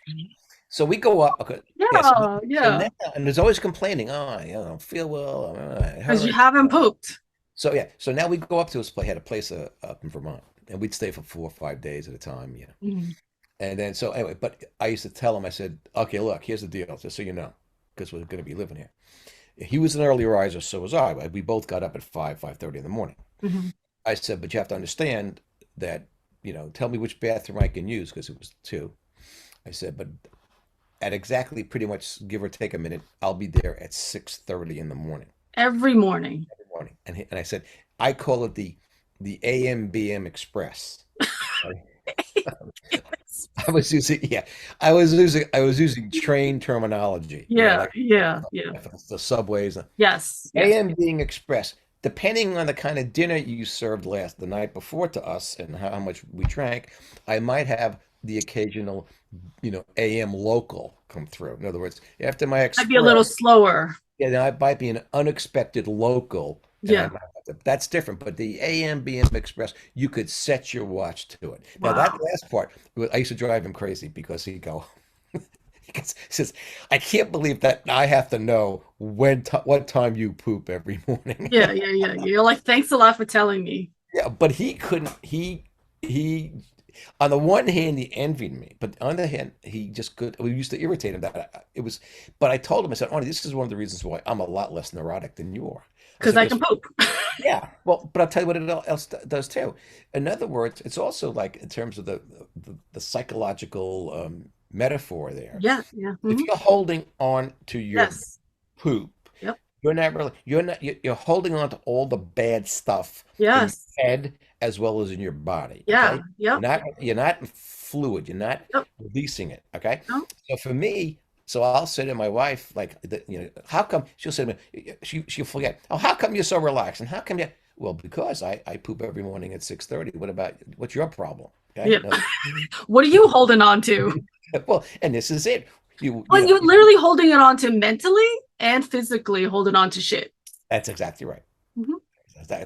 So we go up. Okay, yeah. Yeah, So now, yeah. and there's always complaining. Oh, I don't feel well. It Because you hurts. haven't pooped. So yeah. So now we go up to his place. Had a place up in Vermont, and we'd stay for 4 or 5 days at a time. Mhm. And then so anyway, but I used to tell him. I said, okay, look, here's the deal, just so you know, because we're going to be living here. He was an early riser, so was I. We both got up at 5:30 in the morning. Mhm. I said, but you have to understand that, tell me which bathroom I can use because it was two. I said, but at exactly pretty much give or take a minute, I'll be there at 6:30 in the morning. Every morning. Every morning. And I said, I call it the AM/BM Express. I was using yeah, I was using train terminology, Yeah, like yeah, yeah. the subways. Yes, yes. AM being express, depending on the kind of dinner you served the night before to us and how much we drank, I might have the occasional, AM local come through. In other words, after my I'd be a little express, slower. yeah, then I might be an unexpected local, and I Yeah. might have to, that's different. But the AM BM Express, you could set your watch to it. Now that Wow. last part, I used to drive him crazy because he'd go, Says, I can't believe that I have to know what time you poop every morning. Yeah, yeah, yeah. You're like, thanks a lot for telling me. Yeah, but he couldn't. He on the one hand he envied me, but on the other hand he just could. We used to irritate him that it was. But I told him, I said, "Arnie, this is one of the reasons why I'm a lot less neurotic than you are." I Because said, I can "Because poop. yeah, well, but I'll tell you what it else does too. In other words, it's also like in terms of the psychological metaphor there. Yeah, yeah. If you're holding on to your Yes. poop, Yep. you're holding on to all the bad stuff in Yes. your head as well as in your body, Yeah. okay? Yep. You're not fluid, you're not Yep. releasing it, okay? No. So for me, so I'll say to my wife, like, how come she'll say to me, she'll forget, oh, how come you're so relaxed? And how come you, well, because I poop every morning at 6:30. What's your problem? Okay? Yeah. What are you holding on to? Well, and this is it. You Well, know, you're literally holding it on to mentally and physically holding on to shit. that's exactly right. Hmm.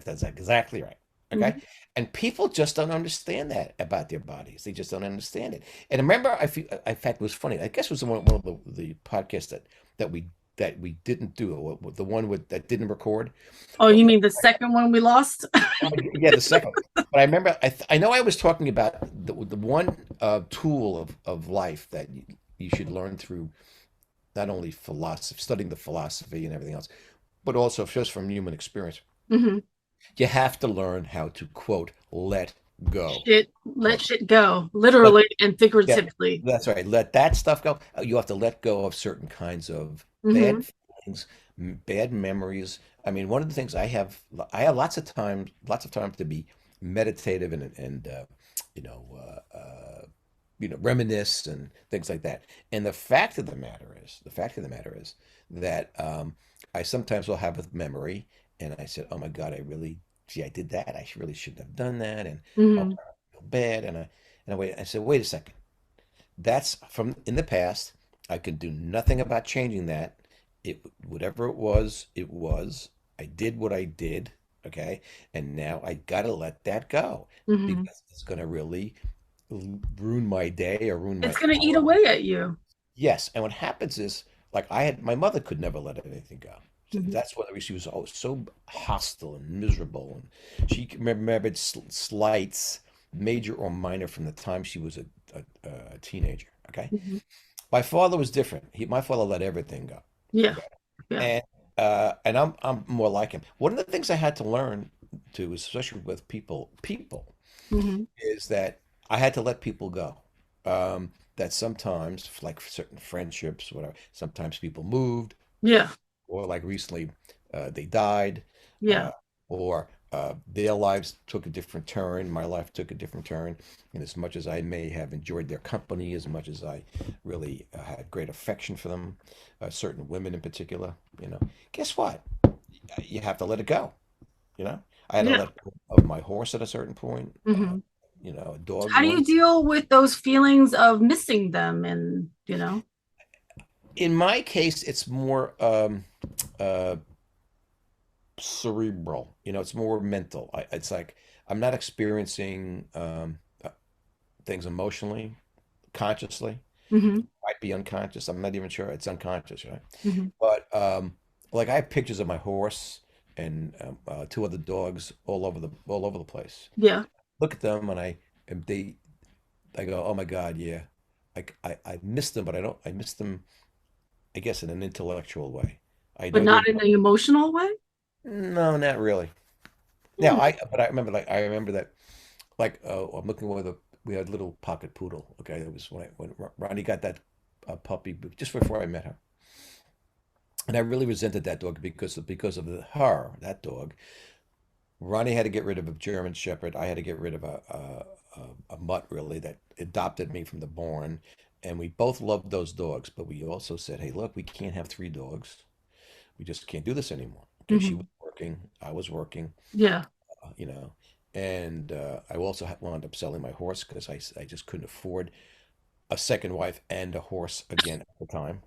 That's exactly right. Okay. Hmm. And people just don't understand that about their bodies. They just don't understand it. And remember, in fact, it was funny. I guess it was one of the podcasts that we that we didn't do, the one that didn't record. Oh, But you mean the second one we lost? yeah, the second. But I remember, I know I was talking about the one tool of life that you should learn through not only philosophy, studying the philosophy and everything else, but also just from human experience. Hmm. You have to learn how to quote let go. Shit, let Quote. shit go, Let literally and Yeah, figuratively. that's right. Let that stuff go. You have to let go of certain kinds of Hmm. bad feelings, bad memories. I mean, one of the things I have lots of time to be meditative and you know, reminisce and things like that. And the fact of the matter is that I sometimes will have a memory, and I said, "Oh my God, I did that. Really shouldn't have done that," and oh, Hmm. I feel bad. I said, "Wait a second. That's from in the past. I could do nothing about changing that. Whatever it was, it was. I did what I did, okay? And now I gotta let that go Hmm. because it's gonna really ruin my day or ruin It's my gonna eat hour." away at you. Yes, and what happens is, like my mother could never let anything go. So Hmm. that's why she was so hostile and miserable, and she remembered slights, major or minor, from the time she was a teenager. Okay, Hmm. my father was different. My father let everything go. Yeah, Okay, yeah. and I'm more like him. One of the things I had to learn to, especially with people, Hmm. is that I had to let people go. That sometimes, like certain friendships, whatever, sometimes people moved, Yeah, or like recently, they died, yeah. uh, or their lives took a different turn. My life took a different turn. And as much as I may have enjoyed their company, as much as I really had great affection for them, certain women in particular, guess what? You have to let it go. You know, I had to Yeah. let go of my horse at a certain point. Hmm. A dog How do you once. deal with those feelings of missing them and. In my case, it's more uh, cerebral. It's more mental. It's like I'm not experiencing things emotionally, consciously. Hmm. Might be unconscious. I'm not even sure. It's unconscious, right? Hmm. But like I have pictures of my horse and two other dogs all over the place. Yeah, Look at them, and I go, oh my God, yeah. I miss them, but I don't. I miss them, I guess, in an intellectual way. I but know not they're in an emotional way. no, not really. Now, Hmm. I remember that, like, I'm looking over we had a little pocket poodle. Okay, that was when Ronnie got that puppy just before I met her, and I really resented that dog because of that dog. Ronnie had to get rid of a German Shepherd. I had to get rid of a mutt, really, that adopted me from the barn, and we both loved those dogs. But we also said, hey, look, we can't have three dogs. We just can't do this anymore. Okay, she was Hmm. working, I was working, Yeah, uh, you know, and I also wound up selling my horse because I just couldn't afford a second wife and a horse again at the time.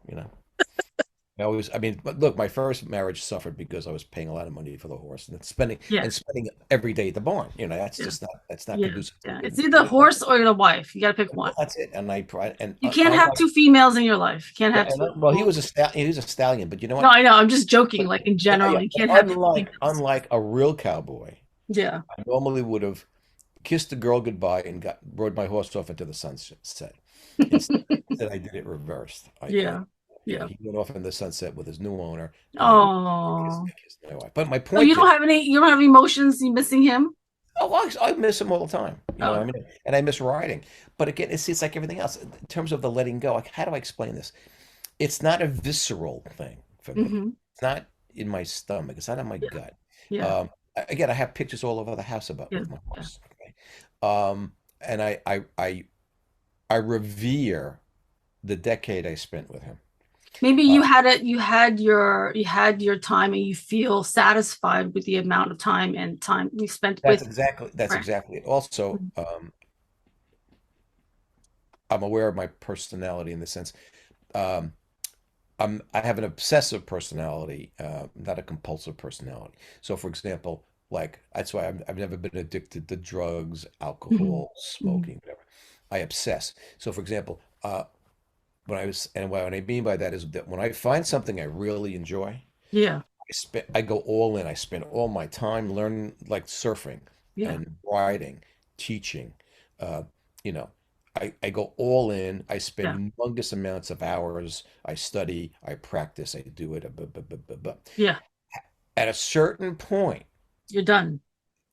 I mean, but look, my first marriage suffered because I was paying a lot of money for the horse and spending Yeah, and spending every day at the barn. That's yeah, just not yeah, conducive to a yeah. It's good either the relationship. horse or the wife. You got to pick one. Well, that's it. And I pride and You can't have unlike two females in your life. You can't yeah, have two. well, he was a stallion, but you know No, what? I know. I'm just joking. But Like in yeah, general, yeah. you But can't have two females. unlike a real cowboy, Yeah. I normally would have kissed the girl goodbye and got rode my horse off into the sunset. Instead, I did it reversed. Yeah. Yeah. He went off in the sunset with his new owner, and Oh. I kissed my wife. But my So point is, you don't have any emotions. You missing him? oh, I miss him all the time. Oh I no. mean, and I miss riding. But again, it's like everything else. In terms of the letting go, like, how do I explain this? It's not a visceral thing for me. Hmm. It's not in my stomach. It's not in my Yeah. gut. Yeah. Again, I have pictures all over the house about Yeah. with my Yeah. horse. Okay? And I revere the decade I spent with him. Maybe Uh, you had your time and you feel satisfied with the amount of time you spent with that's Frank. exactly it. Also, Mhm. I'm aware of my personality in the sense. Um, I have an obsessive personality, not a compulsive personality. So, for example, like that's why I've never been addicted to drugs, Mhm. alcohol, Mhm. smoking, whatever. I obsess. So, for example, what I mean by that is that when I find something I really enjoy, Yeah. I go all in. I spend all my time learning, like surfing Yeah. and writing, teaching. Uh, you know, I go all in. I Yeah. spend humongous amounts of hours. I study, I practice, I do it. Yeah. At a certain point, You're done.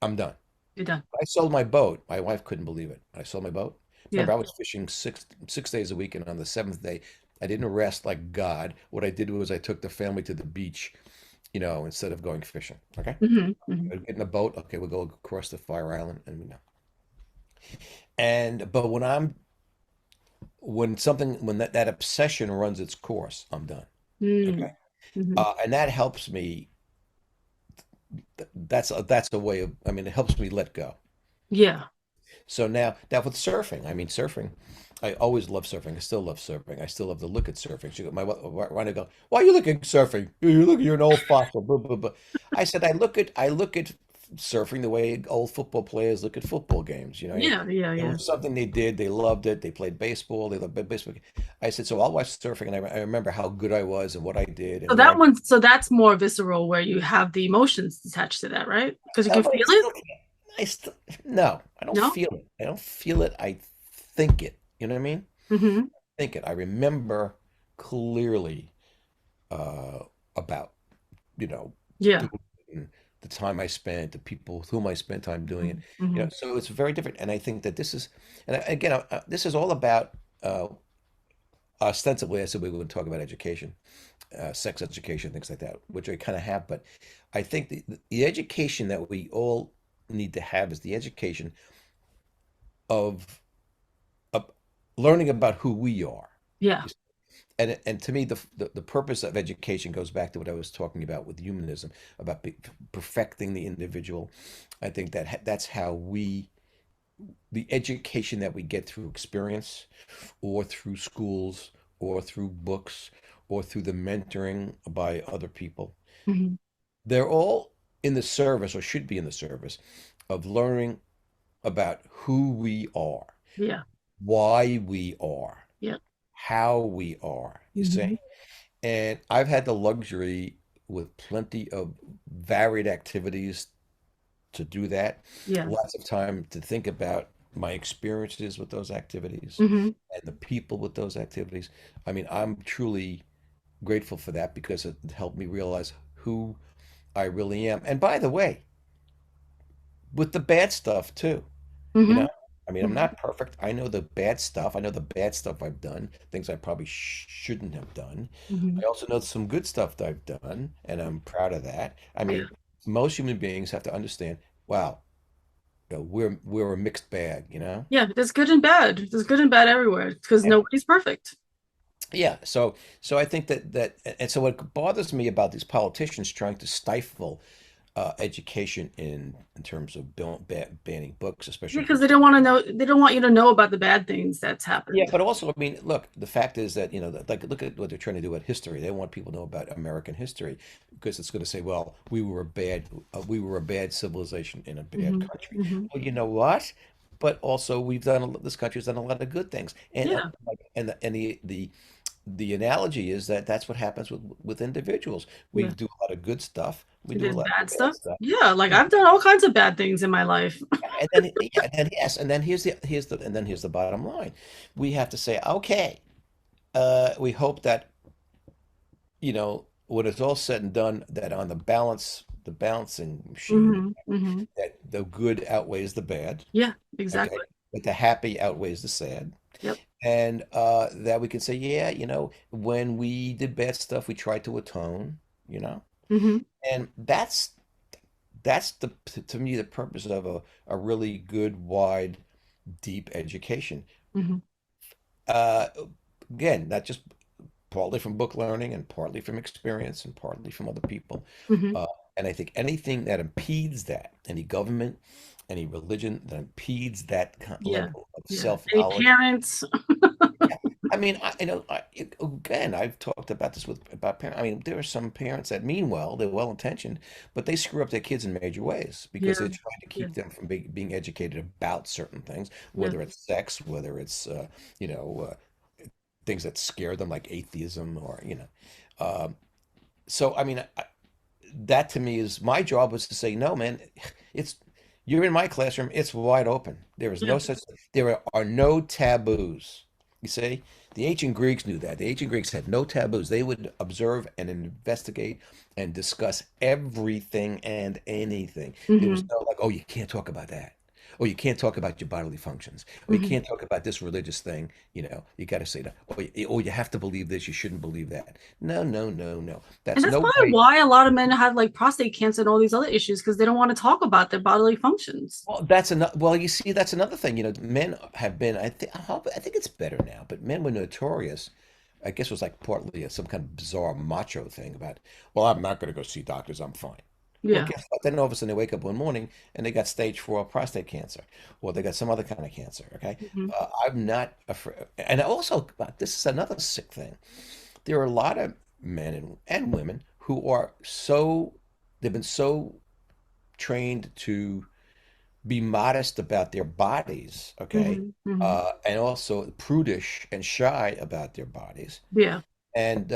I'm done. You're done. I sold my boat. My wife couldn't believe it. I sold my boat. Yeah. Remember, I was fishing six days a week, and on the seventh day, I didn't rest like God. What I did was I took the family to the beach, instead of going fishing. Okay, Hmm. Hmm. I'd get in a boat. Okay, we'll go across the Fire Island, and we know. And but when that obsession runs its course, I'm done. Mm. Okay, Hmm. and that helps me. That's a way of. I mean, it helps me let go. Yeah. So now with surfing, I mean surfing, I always love surfing. I still love surfing. I still love to look at surfing. My wife go, why are you looking at surfing? You're an old fossil. Blah, blah, blah. I said I look at surfing the way old football players look at football games. Yeah. Yeah. It Yeah. was something they did. They loved it. They played baseball. They loved baseball. I said, so I'll watch surfing, and I remember how good I was and what I did So and where I. that's more visceral where you have the emotions attached to that, right? Because you No, can but feel it. I still, no, I don't No? feel it. I don't feel it. I think it. You know what I mean? Hmm. Think it. I remember clearly about, you know, Yeah. doing it and the time I spent, the people with whom I spent time doing it. Hmm. So it's very different. And I think that again, this is all about, ostensibly, I said we would talk about education, sex education, things like that, which I kind of have. But I think the education that we all need to have is the education of, of learning about who we are. Yeah. And to me, the purpose of education goes back to what I was talking about with humanism, about perfecting the individual. I think that's how the education that we get through experience, or through schools, or through books, or through the mentoring by other people, Hmm. they're all in the service, or should be in the service, of learning about who we are, Yeah. why we are, Yeah. how we are, you Hmm. see? And I've had the luxury with plenty of varied activities to do that. Yeah. Lots of time to think about my experiences with those activities Hmm. and the people with those activities. I mean, I'm truly grateful for that because it helped me realize who I really am. And by the way, with the bad stuff too. You Hmm. know, I mean, I'm not perfect. I know the bad stuff. I know the bad stuff I've done, things I probably shouldn't have done. Hmm. I also know some good stuff that I've done, and I'm proud of that. I Yeah. mean, most human beings have to understand, wow, we're a mixed bag, you know? Yeah. There's good and bad. There's good and bad everywhere because Yeah. nobody's perfect. Yeah. So I think and so what bothers me about these politicians trying to stifle, education in terms of banning books, especially Because books. they don't want to know, they don't want you to know about the bad things that's Yeah, happened. but also, I mean, look, the fact is that, like, look at what they're trying to do with history. They want people to know about American history because it's going to say, well, we were a bad civilization in a bad Hmm. country. Hmm. Well, you know what? But also, this country's done a lot of good things, and Yeah, the analogy is that that's what happens with individuals. We yeah. do a lot of good stuff. We It do a is lot bad of bad stuff. stuff. Yeah, like I've done all kinds of bad things in my life. And then yeah, and then yes, and then here's the bottom line. We have to say, okay, we hope that, when it's all said and done, that on the balancing machine, Hmm. Hmm. that the good outweighs the bad, Yeah, okay? exactly. That the happy outweighs the sad, Yep. and that we can say, yeah, when we did bad stuff, we tried to atone, you know, Hmm. and that's to me the purpose of a really good, wide, deep education. Hmm. Uh, Again, not just partly from book learning and partly from experience and partly from other people. Hmm. Uh, and I think anything that impedes that, any government, any religion that impedes that Yeah, level of yeah. Any self-knowledge. parents? Yeah. I mean, again, I've talked about this about parents. I mean, there are some parents that mean well, they're well-intentioned, but they screw up their kids in major ways because Yeah, they're trying to yeah, keep them from being educated about certain things, yeah. whether it's sex, whether it's you know, things that scare them like atheism or. Um, so I mean, that to me is my job was to say, no, man, it's you're in my classroom, it's wide open. There is Yeah. no such there are no taboos. You see, the ancient Greeks knew that. The ancient Greeks had no taboos. They would observe and investigate and discuss everything and anything. There was Hmm. no like, oh, you can't talk about that. Or you can't talk about your bodily functions. Or you Hmm. can't talk about this religious thing. You got to say that. Or you have to believe this. You shouldn't believe that. No, no, no, no. And That's that's no probably way. why a lot of men have like prostate cancer and all these other issues because they don't want to talk about their bodily functions. Well, that's another. Well, you see, that's another thing. Men have been. I think it's better now, but men were notorious. I guess it was like partly some kind of bizarre macho thing about. Well, I'm not going to go see doctors. I'm fine. Well, Yeah. guess what? Then all of a sudden they wake up one morning and they got stage 4 prostate cancer, or they got some other kind of cancer. Okay, Hmm. I'm not afraid. And also, this is another sick thing. There are a lot of men and women who are so. They've been so trained to be modest about their bodies, okay? Hmm. Hmm. And also prudish and shy about their bodies. Yeah. And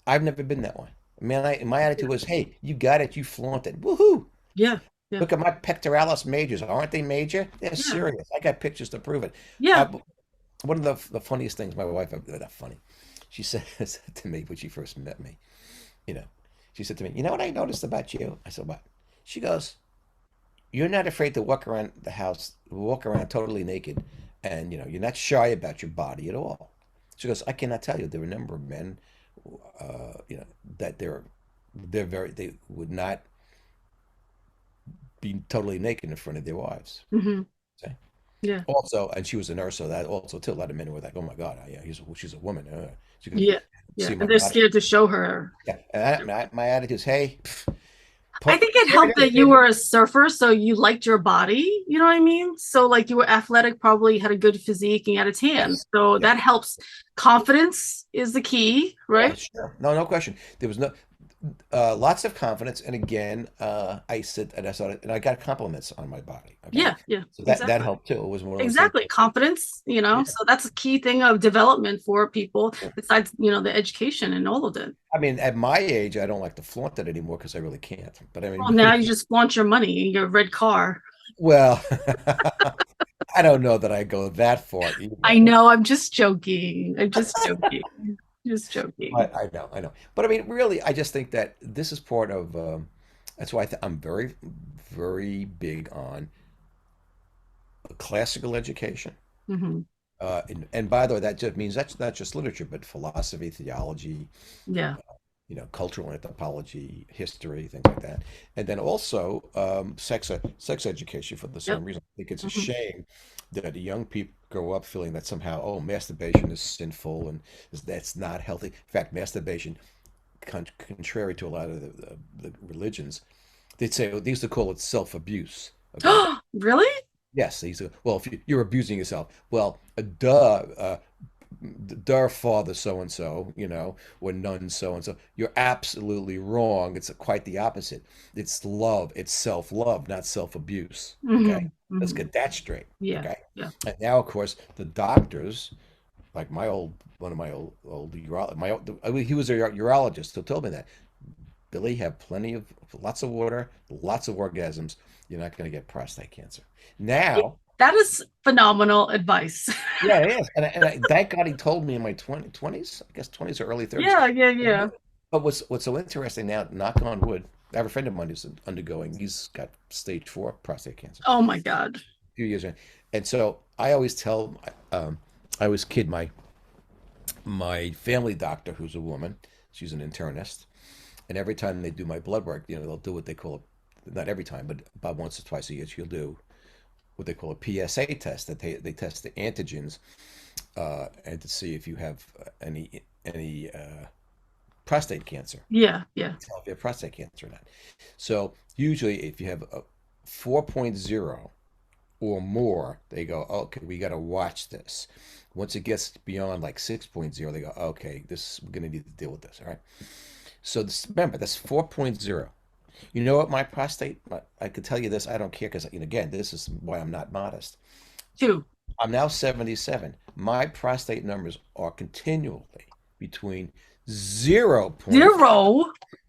I've never been that way. Man, my Yeah. attitude was, hey, you got it, you flaunt it. Woohoo! Yeah. Yeah. Look at my pectoralis majors. Aren't they major? They're Yeah. serious. I got pictures to prove it. Yeah. Uh, One of the funniest things my wife, not funny, she said, said to me when she first met me, you know, she said to me, you know what I noticed about you? I said, what? She goes, you're not afraid to walk around the house, walk around totally naked, and you're not shy about your body at all. She goes, I cannot tell you. There are a number of men, that they would not be totally naked in front of their wives. Hmm. See? Yeah. Also, and she was a nurse, so that also too. A lot of men were like, "Oh my God, yeah, she's a woman. She could Yeah. Yeah. see my And they're body." scared to show her. Yeah, and my attitude is, "Hey, I think it there helped it is, that you baby." were a surfer, so you liked your body. You know what I mean? So, like, you were athletic, probably had a good physique, and you had a tan. Yes, So yes, that helps. Confidence is the key, yeah, right? sure. No, no question. There was no. Lots of confidence, and again, I said, and I saw it, and I got compliments on my body. Okay, Yeah. Yeah. so that Exactly. helped too. It was one of those things. Exactly. Confidence, Yeah, so that's a key thing of development for people sure. besides, the education and all of it. I mean, at my age, I don't like to flaunt it anymore because I really can't. But I Well, mean, now you just flaunt your money in your red car. well, I don't know that I go that far I either. know, I'm just joking. I'm just joking. Just joking. I know, I know. But I mean, really, I just think that this is part of. That's why I'm very, very big on classical education. Hmm. And by the way, that just means that's not just literature, but philosophy, theology, Yeah. cultural anthropology, history, things like that. And then also sex education for the Yep. same reason. I think it's a Hmm. shame that young people grow up feeling that somehow, oh, masturbation is sinful and that's not healthy. In fact, masturbation, contrary to a lot of the religions, They'd say they used to call it self-abuse. Okay. Really? Yes, they used to. Well, if you're abusing yourself, well, duh, their father so and so, or none so and so. You're absolutely wrong. It's quite the opposite. It's love. It's self-love, not self-abuse. Okay, Hmm. let's Hmm. get that straight. Yeah. Okay, Yeah. and now, of course, the doctors, like one of my old he was a urologist who told me that Billy, have lots of water, lots of orgasms. You're not going to get prostate cancer. Now, That is phenomenal advice. yeah, it is. And thank God he told me in my 20s, I guess 20s or early 30s. Yeah, yeah, yeah. But what's so interesting now, knock on wood, I have a friend of mine who's undergoing, he's got stage 4 prostate cancer. Oh my God. A few years in. And so um, I always kid my family doctor, who's a woman, she's an internist, and every time they do my blood work, they'll do what they call, not every time, but about once or twice a year, she'll do what they call a PSA test, that they test the antigens and to see if you have any prostate cancer. Yeah, yeah. Tell if you have prostate cancer or not. So usually, if you have a 4.0 or more, they go, okay, we got to watch this. Once it gets beyond like 6.0, they go, okay, we're going to need to deal with this. All right. So remember, that's 4.0. You know what, my prostate, I could tell you this, I don't care because, again, this is why I'm not modest. Two. I'm now 77. My prostate numbers are continually between 0.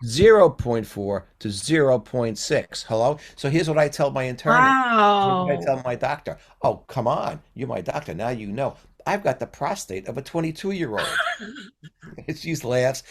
0.4 to zero point 0.6. Hello? So here's what I tell my internist. Here's what I Wow. tell my doctor. Oh, come on. You're my doctor. Now you know. I've got the prostate of a 22-year-old. She laughs.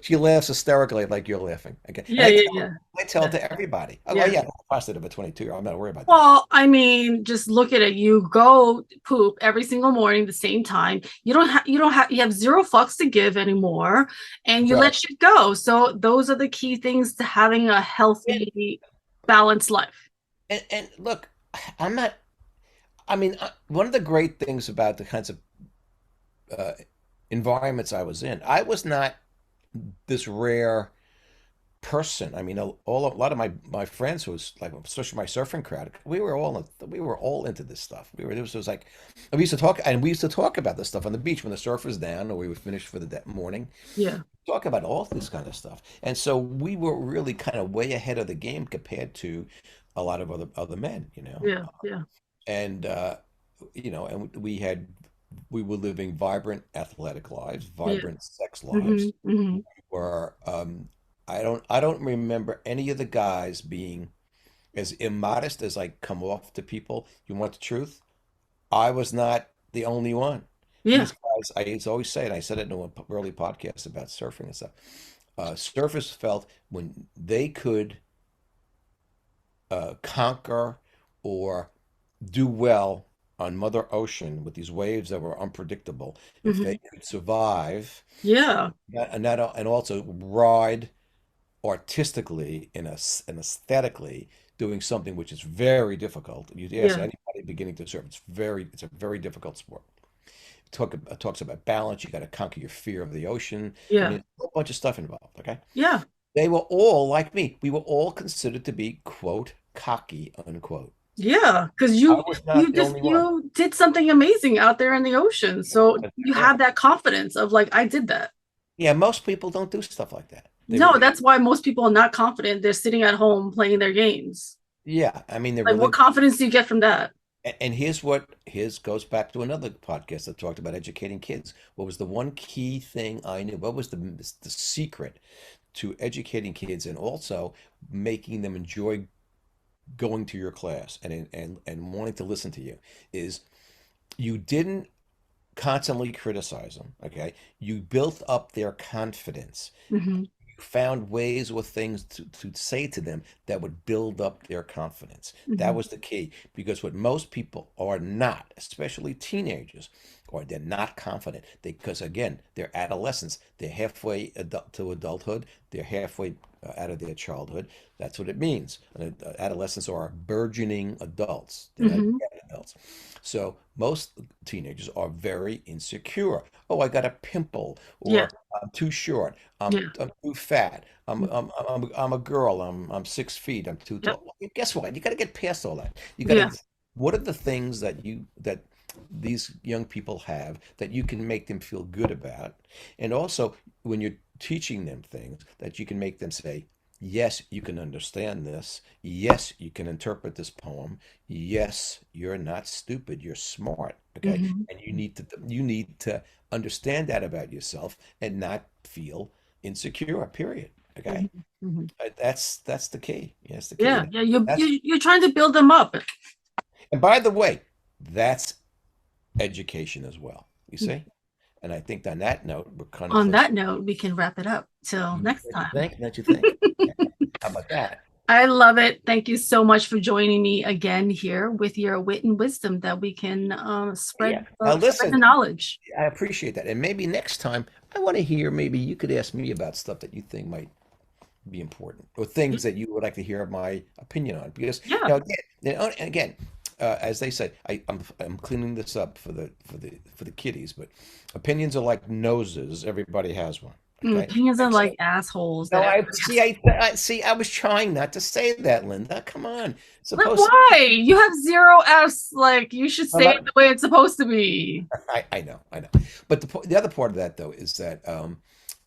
She laughs hysterically like you're laughing. Okay. And Yeah, yeah, yeah. I tell it Yeah. to everybody. I go, Yeah. yeah, I got the prostate of a 22-year-old. I'm not worried about that. Well, I mean, just look at it. You go poop every single morning, the same time. You have zero fucks to give anymore, and That's you right. let shit go. So those are the key things to having a And, healthy, balanced life. and look, I'm not, I mean, one of the great things about the kinds of uh, environments I was in, I was not this rare person. I mean, a lot of my friends was like, especially my surfing crowd, we were all into this stuff. It was like we used to talk about this stuff on the beach when the surf was down or we would finish for the morning. Yeah, Talk about all this kind of stuff, and so we were really kind of way ahead of the game compared to a lot of other men, yeah, yeah, and and we were living vibrant athletic lives, yeah. vibrant sex Hmm. lives Hmm. where I don't remember any of the guys being as immodest as I come off to people. You want the truth? I was not the only one. Yeah, These guys, I used to always say, and I said it in an early podcast about surfing and stuff. Surfers felt when they could conquer or do well on Mother Ocean with these waves that were unpredictable, if they hmm, could survive yeah, and also ride artistically and aesthetically doing something which is very difficult. You ask yeah, anybody beginning to surf, it's a very difficult sport. Talks about balance. You got to conquer your fear of the ocean. I yeah, mean, a whole bunch of stuff involved. Okay, yeah. they were all like me. We were all considered to be quote cocky unquote. Yeah, because I was not the only one. you did something amazing out there in the ocean. So That's you right. have that confidence of like, I did that. Yeah, most people don't do stuff like that. They No, really, that's why most people are not confident. They're sitting at home playing their games. yeah. I mean, they Like, what really. confidence do you get from that? And here's goes back to another podcast that talked about educating kids. What was the one key thing I knew? What was the secret to educating kids and also making them enjoy going to your class and wanting to listen to you is you didn't constantly criticize them, okay? You built up their confidence. Hmm. Found ways or things to say to them that would build up their confidence. That Hmm. was the key. Because what most people are not, especially teenagers, or they're not confident. Because again, they're adolescents. They're halfway to adulthood. They're halfway out of their childhood. That's what it means. Adolescents are burgeoning adults. They're not Hmm. yet else. So most teenagers are very insecure. Oh, I got a pimple, Yeah. or I'm too short. Yeah. I'm too fat. Mm. I'm a girl. I'm 6 feet. I'm too Yep. tall. Well, guess what? You got to get past all that. You got Yeah. to. What are the things that these young people have that you can make them feel good about? And also, when you're teaching them things, that you can make them say, yes, you can understand this. Yes, you can interpret this poem. Yes, you're not stupid. You're smart. Okay. Hmm. And you need to understand that about yourself and not feel insecure, period. Hmm. Okay. Hmm. That's the key. Yeah, that's the key. Yeah. And Yeah. You that's you're trying to build them up. and by the way, that's education as well. You see? And I think on that note, we're kind of On close. that note, we can wrap it up till next Don't you time. think? Don't you think? How about that? I love it. Thank you so much for joining me again here with your wit and wisdom that we can Yeah. spread Now spread the listen, knowledge. I appreciate that. And maybe next time I want to hear, maybe you could ask me about stuff that you think might be important or things that you would like to hear my opinion on. Because Yeah. now again, and again, as they say, I'm cleaning this up for the kiddies, but opinions are like noses. Everybody has one. Okay. Opinions are So like assholes no, that I everybody see. has. I see. I was trying not to say that, Linda. Come on. Like, Supposed why? You have zero F's. Like, you should say it to. the way it's supposed to be. I know. I know. But the other part of that though is that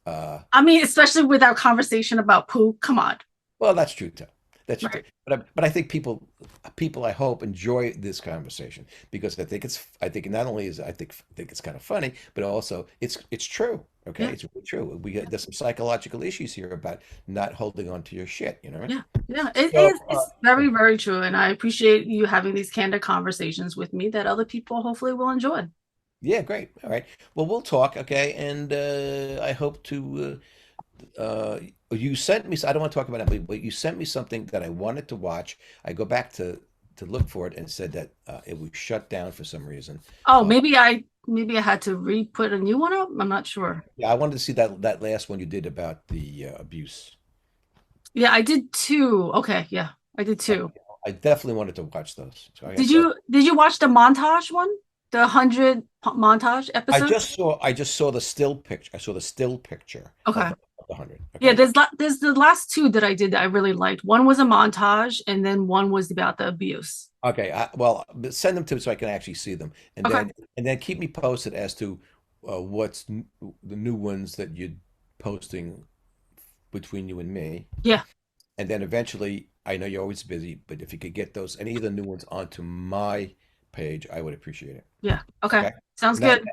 uh, I mean, especially with our conversation about poo. Come on. well, that's true too. That's true too. Right. But I think people I hope enjoy this conversation because I think not only is I think it's kind of funny, but also it's true. Okay, Yeah. it's really true. There's some psychological issues here about not holding on to your shit. You know what I mean? Yeah. Yeah. It So is. It's very, very true. And I appreciate you having these candid conversations with me that other people hopefully will enjoy. yeah, great. All right. Well, we'll talk. Okay, and I hope to. You sent me. I don't want to talk about it, but you sent me something that I wanted to watch. I go back to look for it and said that it was shut down for some reason. Oh, Uh, maybe I had to re-put a new one up. I'm not sure. yeah, I wanted to see that last one you did about the abuse. Yeah, I did two. Okay, yeah, I did Uh, two. I definitely wanted to watch those. So like I Did said, you watch the montage one? The 100 montage episode? I just saw the still picture. I saw the still picture Okay. of the 100. Yeah, Okay. there's the last two that I did that I really liked. One was a montage, and then one was about the abuse. Okay. Well, send them to me so I can actually see them, Okay. and then keep me posted as to the new ones that you're posting between you and me. Yeah. And then eventually, I know you're always busy, but if you could get those any of the new ones onto my page, I would appreciate it. Yeah. Okay. Okay. Sounds And that good.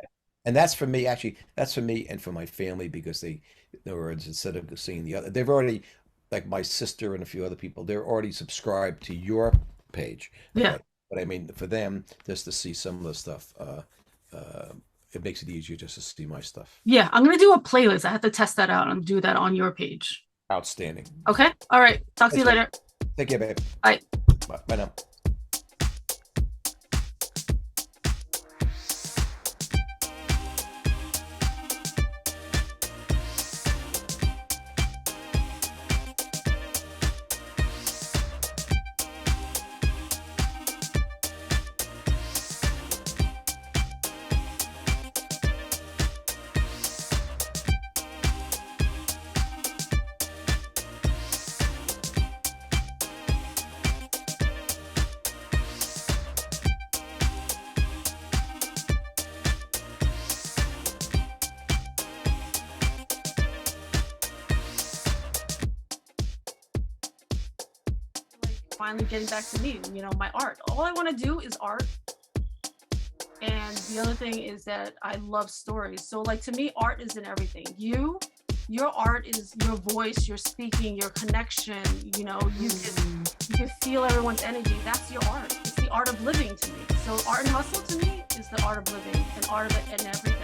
and that's for me actually. That's for me and for my family because in other words, instead of seeing the other, they've already like my sister and a few other people, they're already subscribed to your page. Yeah. Okay. But I mean, for them, just to see some of the stuff, it makes it easier just to see my stuff. Yeah. I'm gonna do a playlist. I have to test that out and do that on your page. Outstanding. Okay. All right. Talk to you Thanks, babe. later. Take care, babe. Bye. Bye. Bye now. Like finally getting back to me, my art. All I want to do is art. And the other thing is that I love stories. So like to me, art is in everything. Your art is your voice, your speaking, your connection. You can feel everyone's energy. That's your art. It's the art of living to me. So art and hustle to me is the art of living and art of it and everything.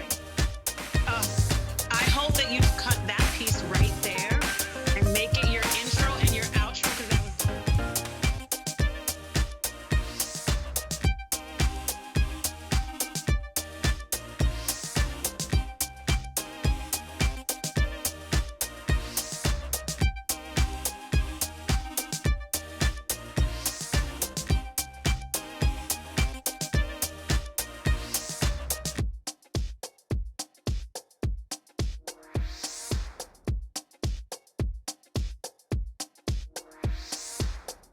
I hope that you